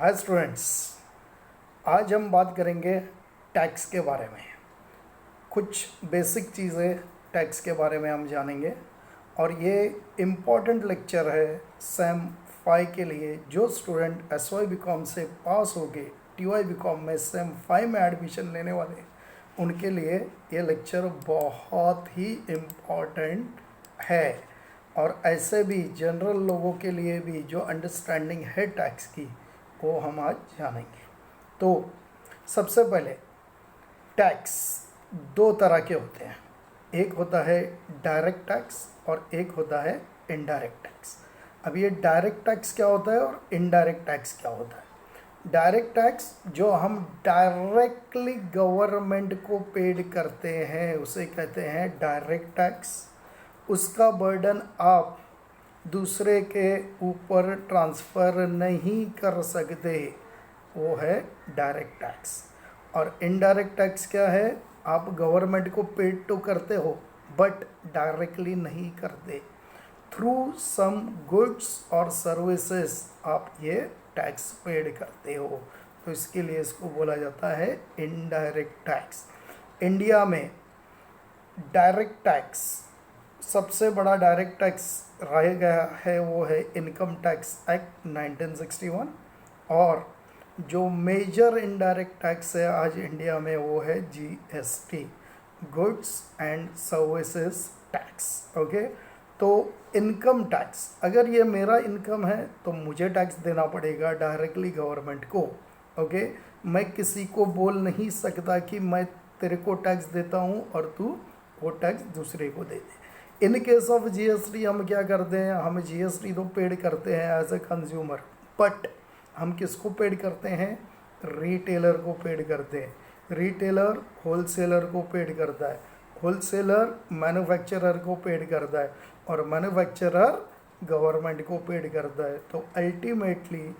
Hi students, आज हम बात करेंगे टैक्स के बारे में। कुछ बेसिक चीज़ें टैक्स के बारे में हम जानेंगे और ये इम्पॉर्टेंट लेक्चर है सेम 5 के लिए। जो student S Y B Com से पास हो गए टी वाई बी कॉम में सेम 5 में एडमिशन लेने वाले, उनके लिए ये लेक्चर बहुत ही इम्पॉर्टेंट है। और ऐसे भी जनरल लोगों के लिए भी जो अंडरस्टैंडिंग है टैक्स की, वो हम आज जानेंगे। तो सबसे पहले टैक्स दो तरह के होते हैं, एक होता है डायरेक्ट टैक्स और एक होता है इनडायरेक्ट टैक्स। अब ये डायरेक्ट टैक्स क्या होता है और इनडायरेक्ट टैक्स क्या होता है। डायरेक्ट टैक्स जो हम डायरेक्टली गवर्नमेंट को पेड करते हैं उसे कहते हैं डायरेक्ट टैक्स। उसका बर्डन आप दूसरे के ऊपर ट्रांसफ़र नहीं कर सकते, वो है डायरेक्ट टैक्स। और इनडायरेक्ट टैक्स क्या है, आप गवर्नमेंट को पेड तो करते हो बट डायरेक्टली नहीं करते, थ्रू सम गुड्स और सर्विसेज आप ये टैक्स पेड करते हो, तो इसके लिए इसको बोला जाता है इनडायरेक्ट टैक्स। इंडिया में डायरेक्ट टैक्स, सबसे बड़ा डायरेक्ट टैक्स रह गया है वो है इनकम टैक्स एक्ट 1961। और जो मेजर इनडायरेक्ट टैक्स है आज इंडिया में वो है GST, goods and services tax. Okay, तो इनकम टैक्स, अगर ये मेरा इनकम है तो मुझे टैक्स देना पड़ेगा डायरेक्टली गवर्नमेंट को। ओके, मैं किसी को बोल नहीं सकता कि मैं तेरे को टैक्स देता हूँ और तू वो टैक्स दूसरे को दे दे। इन केस ऑफ जीएसटी हम क्या करते हैं, हम जीएसटी तो पेड करते हैं एज ए कंज्यूमर, बट हम किसको पेड करते हैं, रिटेलर को पेड करते हैं। रिटेलर होलसेलर को पेड करता है, होलसेलर मैन्युफैक्चरर को पेड करता है और मैन्युफैक्चरर गवर्नमेंट को पेड करता है। तो अल्टीमेटली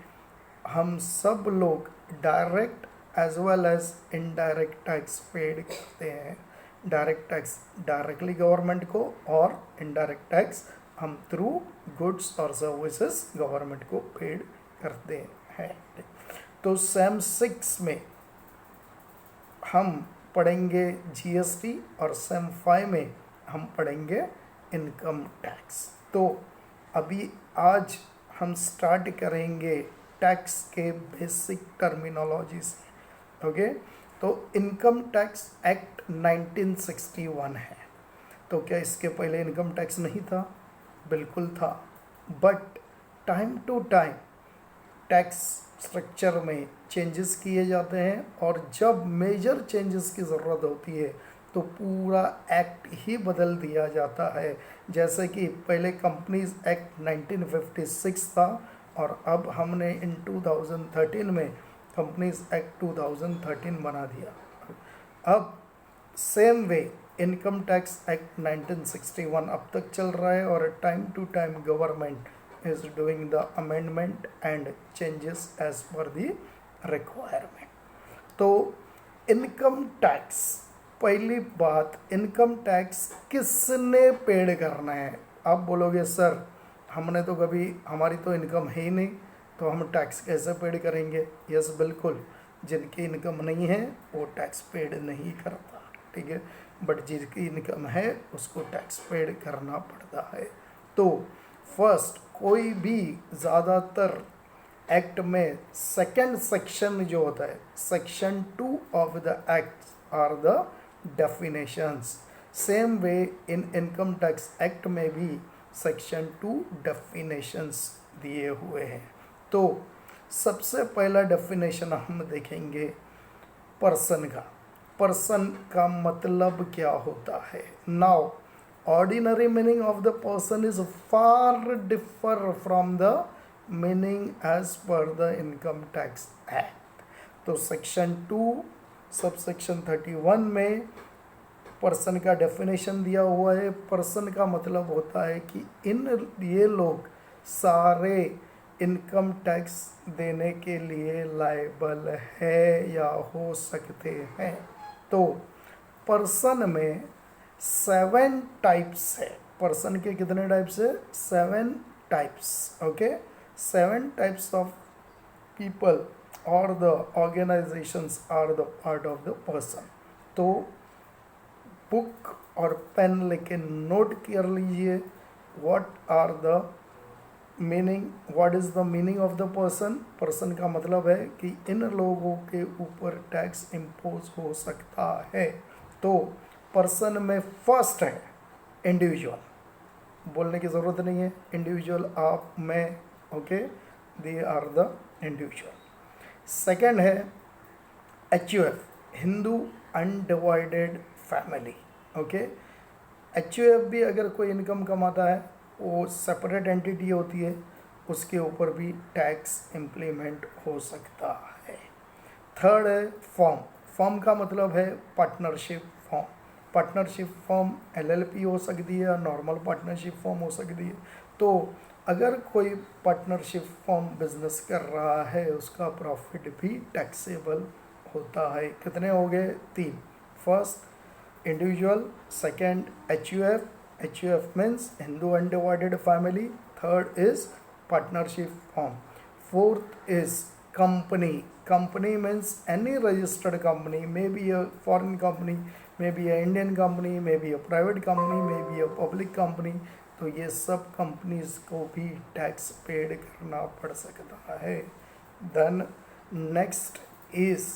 हम सब लोग direct as well as indirect tax paid करते हैं। डायरेक्ट टैक्स डायरेक्टली गवर्नमेंट को और इनडायरेक्ट टैक्स हम थ्रू गुड्स और सर्विसेज गवर्नमेंट को पेड करते हैं। तो सेम 6 में हम पढ़ेंगे जीएसटी और सेम 5 में हम पढ़ेंगे इनकम टैक्स। तो अभी आज हम स्टार्ट करेंगे टैक्स के बेसिक टर्मिनोलॉजी से। ओके, तो इनकम टैक्स एक्ट 1961 है। तो क्या इसके पहले इनकम टैक्स नहीं था? बिल्कुल था, but time to time tax structure में चेंजेस किए जाते हैं और जब मेजर चेंजेस की ज़रूरत होती है तो पूरा एक्ट ही बदल दिया जाता है। जैसे कि पहले कंपनीज एक्ट 1956 था और अब हमने इन 2013 में कंपनीज एक्ट 2013 बना दिया। अब same way income tax act 1961 अब तक चल रहा है और time to time government is doing the amendment and changes as per the requirement. तो इनकम टैक्स, पहली बात, इनकम टैक्स किसने पेड करना है? आप बोलोगे सर हमने तो कभी, हमारी तो इनकम है ही नहीं, तो हम टैक्स कैसे पेड करेंगे? यस बिल्कुल, जिनकी इनकम नहीं है वो टैक्स पेड नहीं करता, ठीक है, बट जिनकी इनकम है उसको टैक्स पेड करना पड़ता है। तो फर्स्ट, कोई भी ज़्यादातर एक्ट में सेकंड सेक्शन जो होता है, section 2 of the act are the definitions. Same way in income tax act में भी सेक्शन 2 डेफिनेशंस दिए हुए हैं। तो सबसे पहला डेफिनेशन हम देखेंगे पर्सन का। पर्सन का मतलब क्या होता है? Now ordinary meaning of the person is far differ from the meaning as per the income tax act. तो सेक्शन 2 सब सेक्शन 31 में पर्सन का डेफिनेशन दिया हुआ है। पर्सन का मतलब होता है कि ये लोग सारे इनकम टैक्स देने के लिए लायबल है या हो सकते हैं। तो पर्सन में 7 टाइप्स है। पर्सन के कितने टाइप्स है? 7 types. Okay, 7 types of people or the organizations are the part of the person। तो बुक और पेन लेके नोट कर लीजिए what are the meaning, what is the meaning of the person. Person का मतलब है कि इन लोगों के ऊपर टैक्स इम्पोज हो सकता है। तो पर्सन में फर्स्ट है इंडिविजुअल, बोलने की ज़रूरत नहीं है, इंडिविजुअल आप मैं, okay, they are the individual. Second है HUF, Hindu undivided family, okay. HUF भी अगर कोई इनकम कमाता है वो सेपरेट एंटिटी होती है, उसके ऊपर भी टैक्स इम्प्लीमेंट हो सकता है। थर्ड है फॉर्म। फॉर्म का मतलब है partnership form. Partnership form LLP हो सकती है या नॉर्मल पार्टनरशिप फॉर्म हो सकती है। तो अगर कोई पार्टनरशिप फॉर्म बिजनेस कर रहा है उसका प्रॉफिट भी टैक्सेबल होता है। कितने हो गए? 3। First individual, second HUF, HUF means Hindu undivided family, third is partnership form, fourth is company। Company means any registered company, maybe a foreign company, maybe a Indian company, maybe a private company, maybe a public company। तो ये सब companies को भी tax paid करना पड़ सकता है। Then next is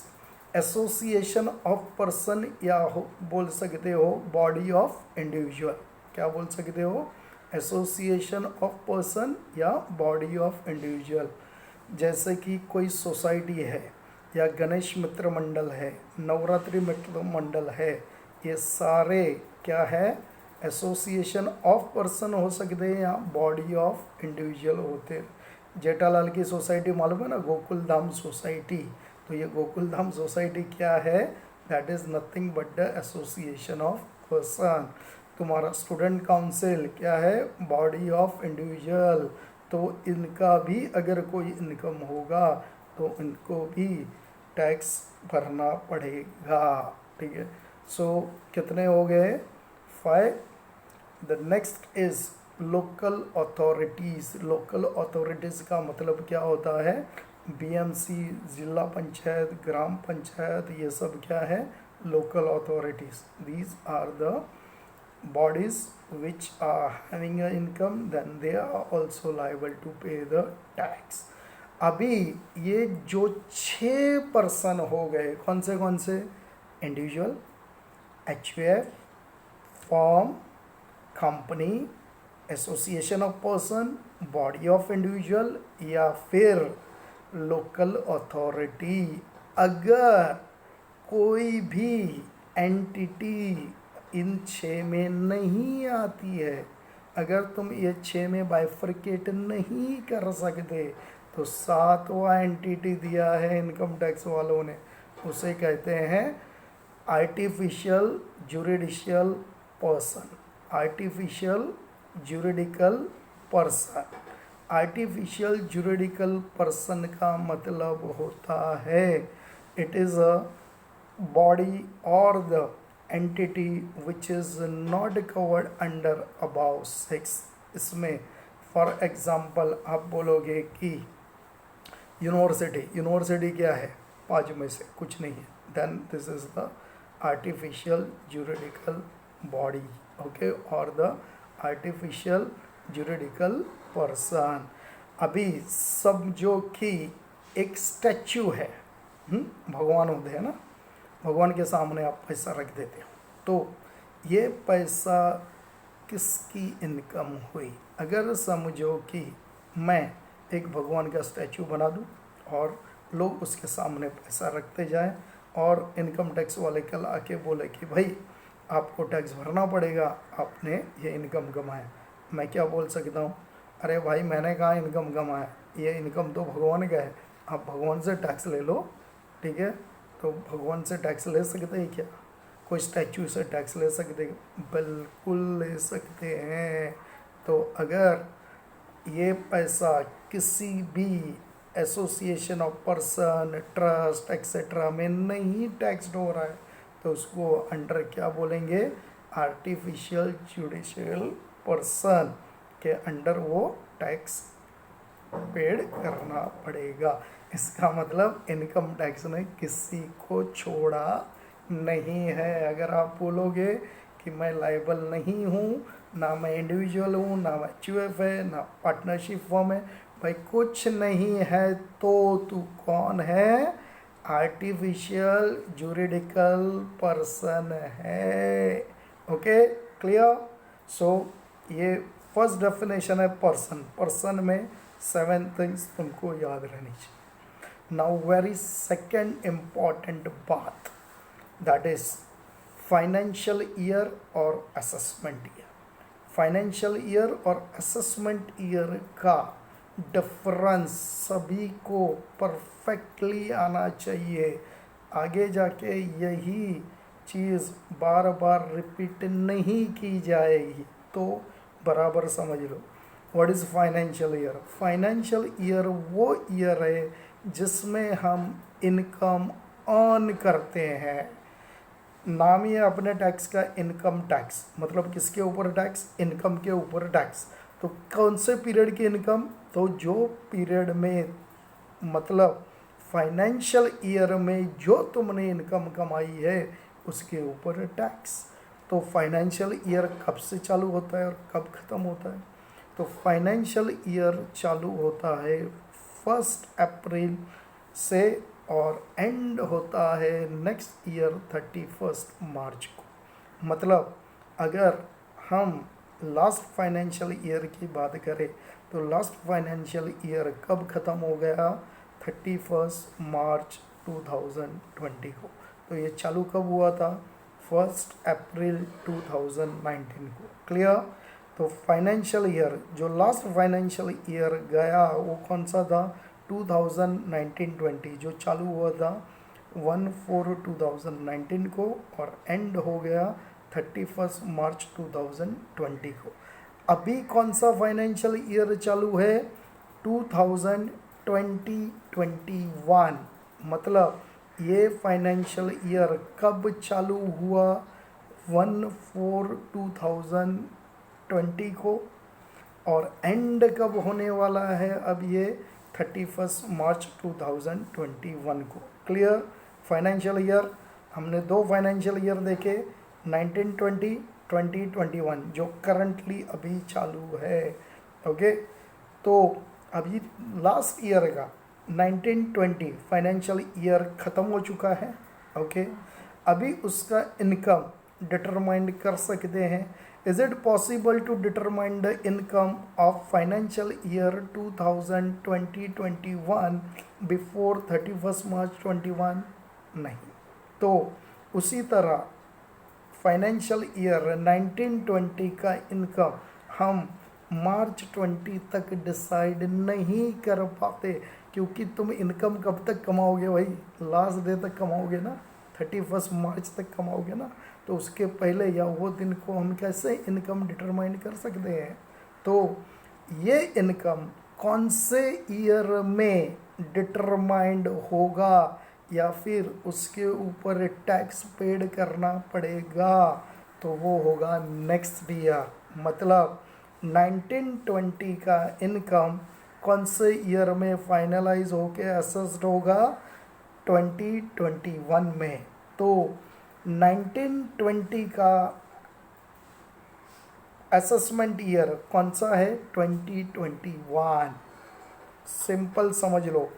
association of person, या बोल सकते हो बॉडी ऑफ इंडिविजुअल। क्या बोल सकते हो? एसोसिएशन ऑफ पर्सन या बॉडी ऑफ इंडिविजुअल। जैसे कि कोई सोसाइटी है या गणेश मित्र मंडल है, नवरात्रि मित्र मंडल है, ये सारे क्या है? एसोसिएशन ऑफ पर्सन हो सकते हैं या बॉडी ऑफ इंडिविजुअल होते हैं। जेठालाल की सोसाइटी मालूम है ना, गोकुल धाम सोसाइटी। तो ये गोकुल धाम सोसाइटी क्या है? That is nothing but the association of person. तुम्हारा स्टूडेंट काउंसिल क्या है? Body of individual. तो इनका भी अगर कोई इनकम होगा तो इनको भी टैक्स भरना पड़ेगा, ठीक है। सो कितने हो गए? 5। The next is local authorities. Local authorities का मतलब क्या होता है? BMC, जिला पंचायत, ग्राम पंचायत, ये सब क्या है? Local authorities. These are the bodies which are having an income, then they are also liable to pay the tax। अभी ये जो 6 पर्सन हो गए, कौन से? Individual, HUF, form, company, association of person, body of individual या फिर local authority. अगर कोई भी एंटिटी इन 6 में नहीं आती है, अगर तुम ये 6 में बाइफरकेट नहीं कर सकते, तो 7वां एंटिटी दिया है इनकम टैक्स वालों ने, उसे कहते हैं artificial juridical person. Artificial juridical person. Artificial juridical person का मतलब होता है इट इज़ अ बॉडी और the entity which is not covered under above 6। इसमें फॉर एग्ज़ाम्पल आप बोलोगे कि यूनिवर्सिटी क्या है? 5 में से कुछ नहीं है, then this is the artificial juridical body, okay, और द आर्टिफिशियल जुरिडिकल पर्सन। अभी समझो कि एक स्टैचू है, भगवान होते हैं ना, भगवान के सामने आप पैसा रख देते हो, तो ये पैसा किसकी इनकम हुई? अगर समझो कि मैं एक भगवान का स्टैचू बना दूं और लोग उसके सामने पैसा रखते जाएं और इनकम टैक्स वाले कल आके बोले कि भाई आपको टैक्स भरना पड़ेगा, आपने ये इनकम कमाया। मैं क्या बोल सकता हूँ? अरे भाई मैंने कहा इनकम कमाया, ये इनकम तो भगवान का है, आप भगवान से टैक्स ले लो, ठीक है। तो भगवान से टैक्स ले सकते हैं क्या? कोई स्टैचू से टैक्स ले सकते? बिल्कुल ले सकते हैं। तो अगर ये पैसा किसी भी association of person, trust etcetera में नहीं टैक्सड हो रहा है, तो उसको अंडर क्या बोलेंगे? आर्टिफिशियल जुडिशियल पर्सन के अंडर वो टैक्स पेड करना पड़ेगा। इसका मतलब इनकम टैक्स ने किसी को छोड़ा नहीं है। अगर आप बोलोगे कि मैं लायबल नहीं हूँ, ना मैं इंडिविजुअल हूँ, ना मैं एचयूएफ है, ना पार्टनरशिप फॉर्म है, भाई कुछ नहीं है, तो तू कौन है? आर्टिफिशियल जुरिडिकल पर्सन है। Okay, clear? सो ये फर्स्ट डेफिनेशन है पर्सन। पर्सन में 7 थिंग्स तुमको याद रहनी चाहिए। नाउ वेरी सेकेंड इम्पॉर्टेंट बात, दैट इज फाइनेंशियल ईयर और असेसमेंट ईयर। फाइनेंशियल ईयर और असेसमेंट ईयर का डिफरेंस सभी को परफेक्टली आना चाहिए। आगे जाके यही चीज़ बार बार रिपीट नहीं की जाएगी, तो बराबर समझ लो। What is financial year? Financial year वो ईयर है जिसमें हम इनकम अर्न करते हैं। नाम ही है अपने टैक्स का इनकम टैक्स, मतलब किसके ऊपर टैक्स? इनकम के ऊपर टैक्स। तो कौन से पीरियड की इनकम? तो जो पीरियड में, मतलब फाइनेंशियल ईयर में जो तुमने इनकम कमाई है उसके ऊपर टैक्स। तो फाइनेंशियल ईयर कब से चालू होता है और कब ख़त्म होता है? तो फाइनेंशियल ईयर चालू होता है 1 अप्रैल से और एंड होता है नेक्स्ट ईयर 31 मार्च को। मतलब अगर हम लास्ट फाइनेंशियल ईयर की बात करें तो लास्ट फाइनेंशियल ईयर कब ख़त्म हो गया? 31 मार्च 2020 को। तो ये चालू कब हुआ था? 1 अप्रैल 2019 को। क्लियर? तो फाइनेंशियल ईयर, जो लास्ट फाइनेंशियल ईयर गया वो कौन सा था? 2019-20, जो चालू हुआ था 1/4/2019 को और एंड हो गया 31 मार्च 2020 को। अभी कौन सा फाइनेंशियल ईयर चालू है? 2020-21। मतलब ये फाइनेंशियल ईयर कब चालू हुआ? 1/4/2020 को, और एंड कब होने वाला है अब ये? 31 मार्च 2021 को। क्लियर? फाइनेंशियल ईयर हमने 2 फाइनेंशियल ईयर देखे, 1920, 2021, जो करंटली अभी चालू है। ओके, तो अभी लास्ट ईयर का 1920 फाइनेंशियल ईयर ख़त्म हो चुका है। ओके, अभी उसका इनकम डिटरमाइन कर सकते हैं। Is it possible to determine the income of financial year 2020-21 before 31 March 21? नहीं। तो उसी तरह फाइनेंशियल ईयर 1920 का इनकम हम मार्च 20 तक डिसाइड नहीं कर पाते, क्योंकि तुम इनकम कब तक कमाओगे भाई? लास्ट डे तक कमाओगे ना, 31 मार्च तक कमाओगे ना। तो उसके पहले या वो दिन को हम कैसे इनकम डिटरमाइन कर सकते हैं? तो ये इनकम कौन से ईयर में डिटरमाइंड होगा या फिर उसके ऊपर टैक्स पेड करना पड़ेगा? तो वो होगा नेक्स्ट ईयर। मतलब 1920 का इनकम कौन से ईयर में फाइनलाइज होके असेस्ड होगा? 2021 में। तो 1920 का असेसमेंट ईयर कौन सा है? 2021। सिंपल समझ लो,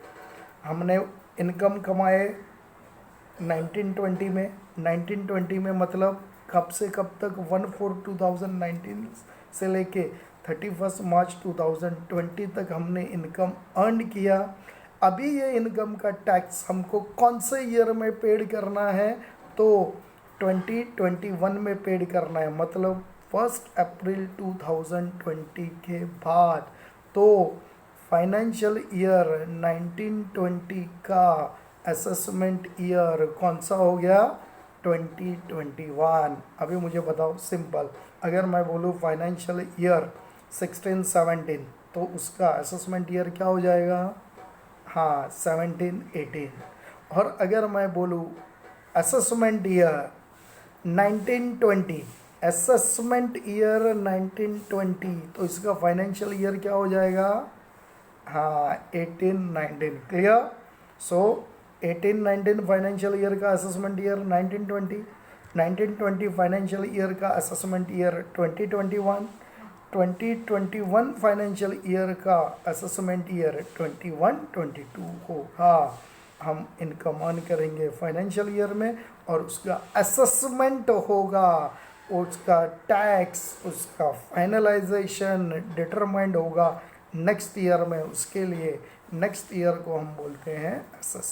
हमने इनकम कमाए 1920 में। 1920 में मतलब कब से कब तक? 1/4/2019 से लेके 31 मार्च 2020 तक हमने इनकम अर्न किया। अभी ये इनकम का टैक्स हमको कौन से ईयर में पेड करना है? तो 2021 में पेड करना है, मतलब 1 अप्रैल 2020 के बाद। तो फाइनेंशियल ईयर 1920 का असेसमेंट ईयर कौन सा हो गया? 2021। अभी मुझे बताओ सिंपल, अगर मैं बोलूँ फाइनेंशियल ईयर 16-17 तो उसका असेसमेंट ईयर क्या हो जाएगा? हाँ, 17-18। और अगर मैं बोलूँ असेसमेंट ईयर 1920, असेसमेंट ईयर 1920, तो इसका फाइनेंशियल ईयर क्या हो जाएगा? हाँ 18-19 क्लियर। सो 18-19 फाइनेंशियल ईयर का असेसमेंट ईयर, 1920 फाइनेंशियल ईयर का असेसमेंट ईयर, 2021 फाइनेंशियल ईयर का असेसमेंट ईयर 21-22 होगा। हम इनका मान करेंगे फाइनेंशियल ईयर में और उसका असेसमेंट होगा, उसका टैक्स, उसका फाइनलाइजेशन डिटरमाइंड होगा नेक्स्ट ईयर में। उसके लिए नेक्स्ट ईयर को हम बोलते हैं असेस।